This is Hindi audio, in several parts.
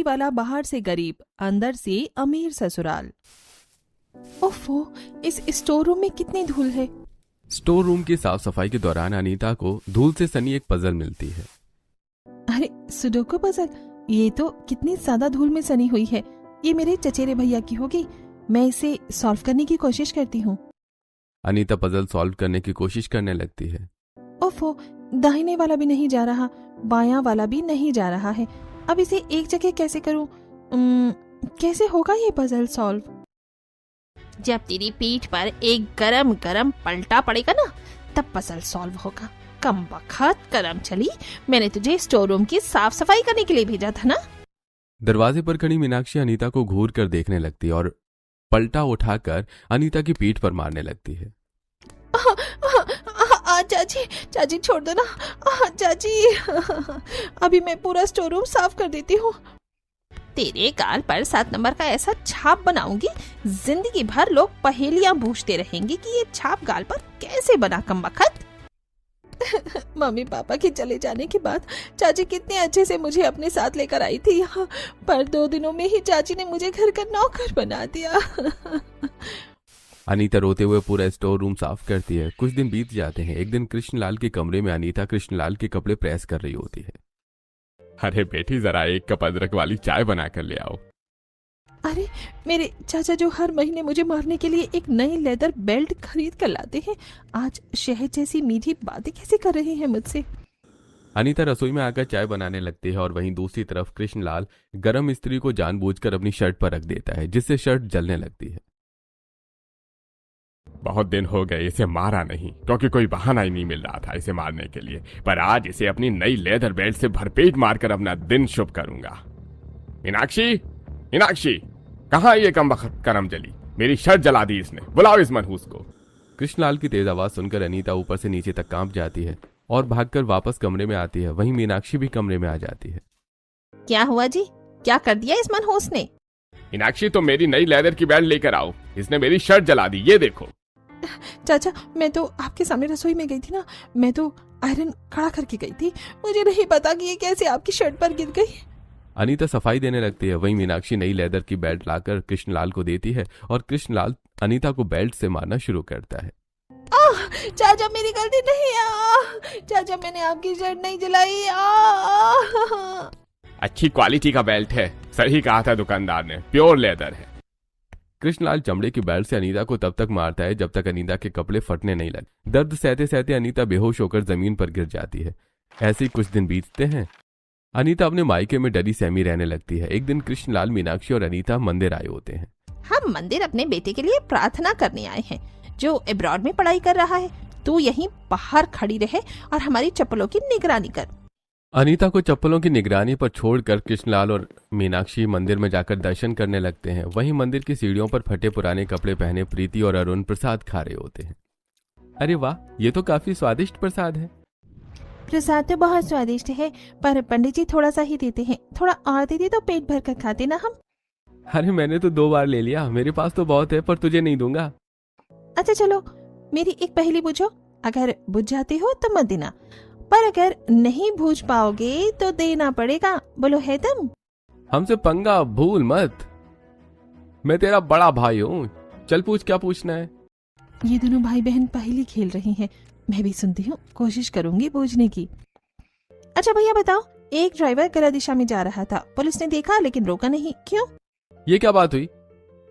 झोपड़ी वाला बाहर से गरीब, अंदर से अमीर ससुराल। ओफो, इस स्टोर रूम में कितनी धूल है। स्टोर रूम की साफ सफाई के दौरान अनीता को धूल से सनी एक पजल मिलती है। अरे सुडोकू पजल, ये तो कितनी ज्यादा धूल में सनी हुई है। ये मेरे चचेरे भैया की होगी। मैं इसे सॉल्व करने की कोशिश करती हूँ। अनीता पजल सॉल्व करने की कोशिश करने लगती है। ओफो, दाहिने वाला भी नहीं जा रहा, बायां वाला भी नहीं जा रहा है। अब इसे एक जगह कैसे करूं? कैसे होगा ये पजल सॉल्व? जब तेरी पीठ पर एक गरम गरम पलटा पड़ेगा ना, तब पजल सॉल्व होगा। कम बखत करम चली, मैंने तुझे स्टोर रूम की साफ सफाई करने के लिए भेजा था ना। दरवाजे पर खड़ी मीनाक्षी अनीता को घूर कर देखने लगती है और पलटा उठाकर अनीता की पीठ पर मारने लगती है। चाची, चाची छोड़ दो ना। चाची, अभी मैं पूरा स्टोर रूम साफ कर देती हूँ। तेरे गाल पर 7 नंबर का ऐसा छाप बनाऊंगी, जिंदगी भर लोग पहेलियां पूछते रहेंगे कि ये छाप गाल पर कैसे बना कमबख्त। मम्मी पापा के चले जाने के बाद चाची कितने अच्छे से मुझे अपने साथ लेकर आई थी यहाँ, पर 2 दिनों में ही चाची ने मुझे घर का नौकर बना दिया। अनीता रोते हुए पूरा स्टोर रूम साफ करती है। कुछ दिन बीत जाते हैं। एक दिन कृष्णलाल के कमरे में अनीता कृष्णलाल के कपड़े प्रेस कर रही होती है। अरे बेटी, जरा 1 कप अदरक वाली चाय बना कर ले आओ। अरे मेरे चाचा जो हर महीने मुझे मारने के लिए एक नई लेदर बेल्ट खरीद कर लाते हैं, आज शहद जैसी मीठी बातें कैसे कर रहे हैं मुझसे। अनीता रसोई में आकर चाय बनाने लगती है और वहीं दूसरी तरफ कृष्णलाल गरम इस्त्री को जानबूझकर अपनी शर्ट पर रख देता है, जिससे शर्ट जलने लगती है। बहुत दिन हो गए इसे मारा नहीं, क्योंकि कोई बहाना ही नहीं मिल रहा था इसे मारने के लिए, पर आज इसे अपनी नई लेदर बेल्ट से भरपेट मारकर अपना दिन शुभ करूंगा। मीनाक्षी, मीनाक्षी, कहाँ ये कमबख्त करम जली? मेरी शर्ट जला दी इसने, बुलाओ इस मनहूस को। कृष्णलाल की तेज आवाज सुनकर अनीता ऊपर से नीचे तक कांप जाती है और भागकर वापस कमरे में आती है। वहीं मीनाक्षी भी कमरे में आ जाती है। क्या हुआ जी? क्या कर दिया इस मनहूस ने? मीनाक्षी, तो मेरी नई लेदर की बेल्ट लेकर आओ, इसने मेरी शर्ट जला दी, ये देखो। चाचा, मैं तो आपके सामने रसोई में गई थी ना, मैं तो आयरन खड़ा करके गई थी, मुझे नहीं पता कि ये कैसे आपकी शर्ट पर गिर गई। अनीता सफाई देने लगती है। वहीं मीनाक्षी नई लेदर की बेल्ट लाकर कृष्णलाल को देती है और कृष्णलाल अनीता को बेल्ट से मारना शुरू करता है। चाचा, मेरी गलती नहीं। चाचा, मैंने आपकी शर्ट नहीं जलाई। अच्छी क्वालिटी का बेल्ट है, सही कहा था दुकानदार ने, प्योर लेदर है। कृष्णलाल चमड़े की बेल्ट से अनीता को तब तक मारता है जब तक अनीता के कपड़े फटने नहीं लगे। दर्द सहते सहते अनीता बेहोश होकर जमीन पर गिर जाती है। ऐसे ही कुछ दिन बीतते हैं। अनीता अपने मायके में डरी सहमी रहने लगती है। एक दिन कृष्णलाल, मीनाक्षी और अनीता मंदिर आए होते हैं। हम मंदिर अपने बेटे के लिए प्रार्थना करने आए हैं, जो अब्रॉड में पढ़ाई कर रहा है। तू यहीं बाहर खड़ी रहे और हमारी चप्पलों की निगरानी कर। अनीता को चप्पलों की निगरानी पर छोड़कर कृष्णलाल और मीनाक्षी मंदिर में जाकर दर्शन करने लगते हैं। वहीं मंदिर की सीढ़ियों पर फटे पुराने कपड़े पहने प्रीति और अरुण प्रसाद खा रहे होते हैं। अरे वाह, ये तो काफी स्वादिष्ट प्रसाद है। प्रसाद तो बहुत स्वादिष्ट है, पर पंडित जी थोड़ा सा ही देते हैं, थोड़ा और देते तो पेट भर कर खाते ना हम। अरे मैंने तो 2 बार ले लिया, मेरे पास तो बहुत है, पर तुझे नहीं दूंगा। अच्छा चलो, मेरी एक पहेली पूछो, अगर बुझ जाते हो तो मत देना, पर अगर नहीं बूझ पाओगे तो देना पड़ेगा। बोलो, है तुम? हमसे पंगा भूल मत, मैं तेरा बड़ा भाई हूँ। चल पूछ, क्या पूछना है। ये दोनों भाई बहन पहेली खेल रही हैं, मैं भी सुनती हूँ, कोशिश करूंगी बूझने की। अच्छा भैया बताओ, एक ड्राइवर गलत दिशा में जा रहा था, पुलिस ने देखा लेकिन रोका नहीं, क्यों? ये क्या बात हुई?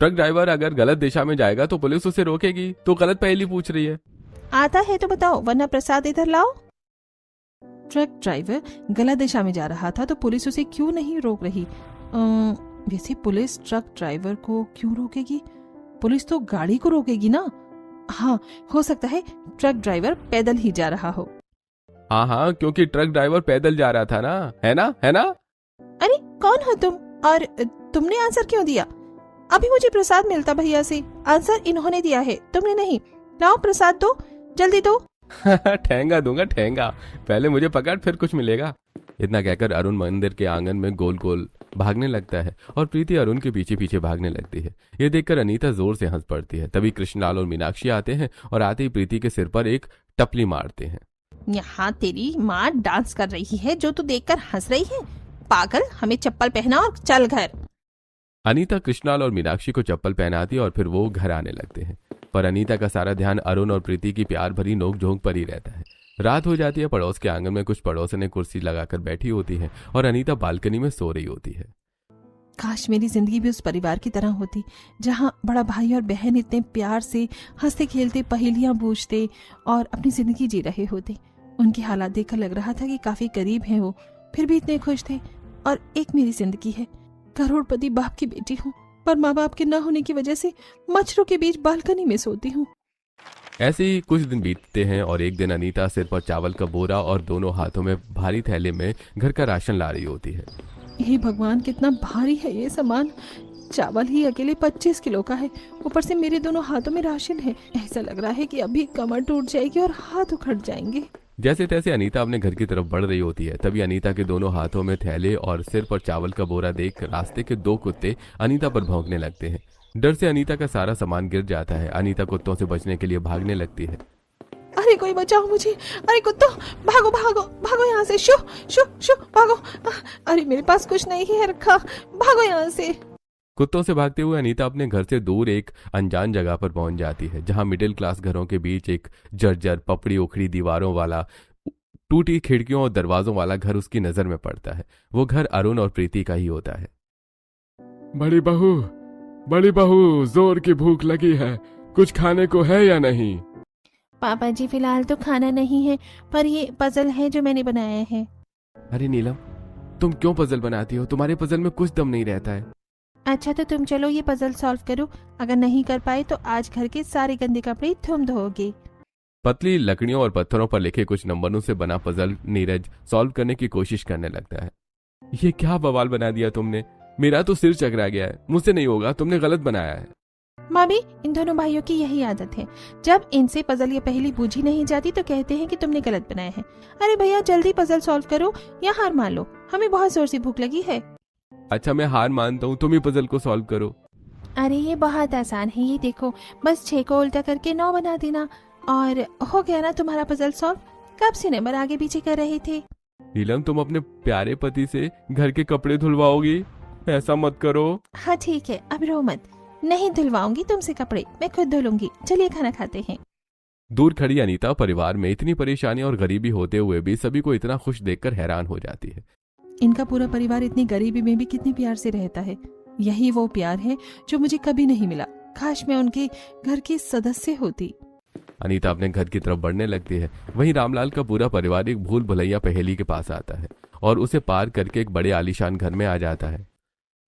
ट्रक ड्राइवर अगर गलत दिशा में जाएगा तो पुलिस उसे रोकेगी, तो गलत पहेली पूछ रही है। आता है तो बताओ, वरना प्रसाद इधर लाओ। ट्रक ड्राइवर गलत दिशा में जा रहा था तो पुलिस उसे क्यों नहीं रोक रही? वैसे पुलिस ट्रक ड्राइवर को क्यों रोकेगी? पुलिस तो गाड़ी को रोकेगी ना। हाँ, हो सकता है ट्रक ड्राइवर पैदल ही जा रहा हो। हाँ, क्योंकि ट्रक ड्राइवर पैदल जा रहा था ना, है ना, है ना? अरे कौन हो तुम, और तुमने आंसर क्यों दिया? अभी मुझे प्रसाद मिलता भैया से, आंसर इन्होंने दिया है, तुमने नहीं। लाओ प्रसाद दो, जल्दी दो। ठेंगा दूंगा, ठेंगा, पहले मुझे पकड़ फिर कुछ मिलेगा। इतना कहकर अरुण मंदिर के आंगन में गोल गोल भागने लगता है और प्रीति अरुण के पीछे पीछे भागने लगती है। ये देखकर अनीता जोर से हंस पड़ती है। तभी कृष्णलाल और मीनाक्षी आते हैं और आते ही प्रीति के सिर पर एक टपली मारते हैं। यहाँ तेरी माँ डांस कर रही है जो तू देखकर हंस रही है। पागल, हमें चप्पल पहना और चल घर। अनीता कृष्णाल और मीनाक्षी को चप्पल पहनाती और फिर वो घर आने लगते हैं। पर अनीता का सारा ध्यान अरुण और प्रीति की प्यार भरी नोक-झोंक पर ही रहता है। रात हो जाती है। पड़ोस के आंगन में कुछ पड़ोसन कुर्सी लगाकर बैठी होती है और अनीता बालकनी में सो रही होती है। काश मेरी जिंदगी भी उस परिवार की तरह होती जहाँ बड़ा भाई और बहन इतने प्यार से हंसते खेलते पहेलियां बूझते और अपनी जिंदगी जी रहे होते। उनके हालात देखकर लग रहा था कि काफी करीब हैं वो, फिर भी इतने खुश थे। और एक मेरी जिंदगी है, करोड़पति बाप की बेटी हूँ, पर माँ बाप के न होने की वजह से मच्छरों के बीच बालकनी में सोती हूँ। ऐसे ही कुछ दिन बीतते हैं और एक दिन अनीता सिर पर चावल का बोरा और दोनों हाथों में भारी थैले में घर का राशन ला रही होती है। हे भगवान, कितना भारी है ये सामान। चावल ही अकेले 25 किलो का है, ऊपर से मेरे दोनों हाथों में राशन है। ऐसा लग रहा है कि अभी कमर टूट जाएगी और हाथ उखड़ जाएंगे। जैसे तैसे अनीता अपने घर की तरफ बढ़ रही होती है। तभी अनीता के दोनों हाथों में थैले और सिर पर चावल का बोरा देख रास्ते के दो कुत्ते अनीता पर भौंकने लगते हैं। डर से अनीता का सारा सामान गिर जाता है। अनीता कुत्तों से बचने के लिए भागने लगती है। अरे कोई बचाओ मुझे, अरे कुत्तों भागो भागो भागो यहाँ से, शू शू शू भागो। अरे मेरे पास कुछ नहीं है रखा, भागो यहाँ से। कुत्तों से भागते हुए अनीता अपने घर से दूर एक अनजान जगह पर पहुंच जाती है, जहां मिडिल क्लास घरों के बीच एक जर्जर पपड़ी उखड़ी दीवारों वाला टूटी खिड़कियों और दरवाजों वाला घर उसकी नजर में पड़ता है। वो घर अरुण और प्रीति का ही होता है। बड़ी बहू, जोर की भूख लगी है, कुछ खाने को है या नहीं? पापा जी फिलहाल तो खाना नहीं है, पर ये पजल है जो मैंने बनाया है। अरे नीलम, तुम क्यों पजल बनाती हो? तुम्हारे पजल में कुछ दम नहीं रहता है। अच्छा तो तुम चलो ये पजल सॉल्व करो, अगर नहीं कर पाए तो आज घर के सारे गंदे कपड़े तुम धोगे। पतली लकड़ियों और पत्थरों पर लिखे कुछ नंबरों से बना पजल नीरज सॉल्व करने की कोशिश करने लगता है। ये क्या बवाल बना दिया तुमने? मेरा तो सिर चकरा गया है। मुझसे नहीं होगा, तुमने गलत बनाया है। माँ भी, इन दोनों भाइयों की यही आदत है, जब इनसे पजल या पहेली बूझी नहीं जाती तो कहते हैं कि तुमने गलत बनाया है। अरे भैया जल्दी पजल सॉल्व करो या हार मान लो, हमें बहुत जोर से भूख लगी है। अच्छा मैं हार मानता हूँ, तुम ही पजल को सॉल्व करो। अरे ये बहुत आसान है, ये देखो, बस 6 को उल्टा करके 9 बना देना और हो गया ना तुम्हारा पजल सॉल्व। कब से नंबर आगे पीछे कर रहे थे। नीलम, तुम अपने प्यारे पति से घर के कपड़े धुलवाओगी? ऐसा मत करो। हाँ ठीक है, अब रो मत, नहीं धुलवाऊंगी तुमसे कपड़े, मैं खुद धुलूंगी। चलिए खाना खाते हैं। दूर खड़ी अनीता परिवार में इतनी परेशानी और गरीबी होते हुए भी सभी को इतना खुश देखकर हैरान हो जाती है। इनका पूरा परिवार इतनी गरीबी में भी कितने प्यार से रहता है। यही वो प्यार है जो मुझे कभी नहीं मिला। काश मैं उनके घर की सदस्य होती। अनीता अपने घर की तरफ बढ़ने लगती है। वहीं रामलाल का पूरा परिवार एक भूल भुलैया पहेली के पास आता है और उसे पार करके एक बड़े आलीशान घर में आ जाता है।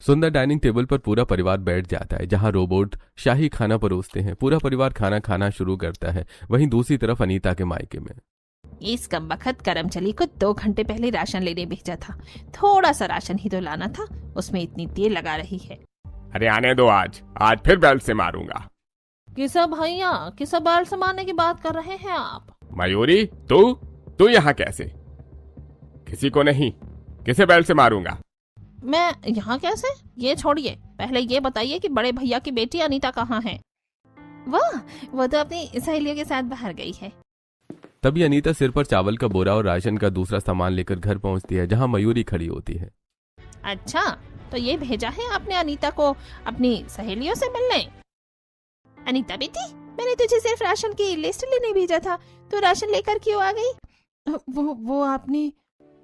सुंदर डाइनिंग टेबल पर पूरा परिवार बैठ जाता है, जहां रोबोट शाही खाना परोसते हैं। पूरा परिवार खाना खाना शुरू करता है। वहीं दूसरी तरफ अनीता के मायके में इस कमबख्त करमचली को 2 घंटे पहले राशन लेने भेजा था। थोड़ा सा राशन ही तो लाना था, उसमें इतनी देर लगा रही है। अरे आने दो, आज फिर बेल्ट से मारूंगा। किसा भैया, किसा बेल्ट से मारने की बात कर रहे हैं आप? मयूरी, तू यहाँ कैसे? किसी को नहीं, किसे बेल्ट से मारूंगा? मैं यहाँ कैसे? ये छोड़िए, पहले ये बताइए कि बड़े भैया की बेटी अनीता कहाँ है? वो तो अपनी सहेलियों के साथ बाहर गई है। तभी अनीता सिर पर चावल का बोरा और राशन का दूसरा सामान लेकर घर पहुंचती है, जहां मयूरी खड़ी होती है। अच्छा, तो ये भेजा है आपने अनीता को अपनी सहेलियों से मिलने? अनीता बेटी, मैंने तुझे सिर्फ राशन की लिस्ट लेने भेजा था, तो राशन लेकर क्यों आ गई? वो आपने...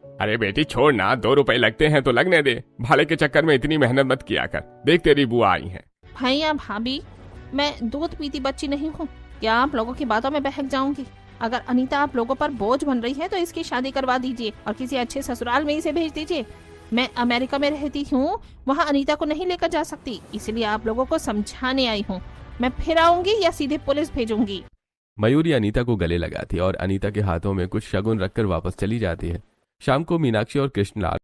अरे बेटी छोड़ ना, 2 रुपए लगते हैं तो लगने दे। भाड़े के चक्कर में इतनी मेहनत मत किया कर। देख तेरी बुआ आई है। भैया भाभी, मैं दूध पीती बच्ची नहीं हूँ, क्या आप लोगों की बातों में बहक जाऊंगी? अगर अनीता आप लोगों पर बोझ बन रही है तो इसकी शादी करवा दीजिए और किसी अच्छे ससुराल में इसे भेज दीजिए। मैं अमेरिका में रहती हूँ, वहाँ अनीता को नहीं लेकर जा सकती, इसलिए आप लोगों को समझाने आई हूँ। मैं फिर आऊंगी या सीधे पुलिस भेजूंगी। मयूरी अनीता को गले लगाती है और अनीता के हाथों में कुछ शगुन रखकर वापस चली जाती है। शाम को मीनाक्षी और कृष्णलाल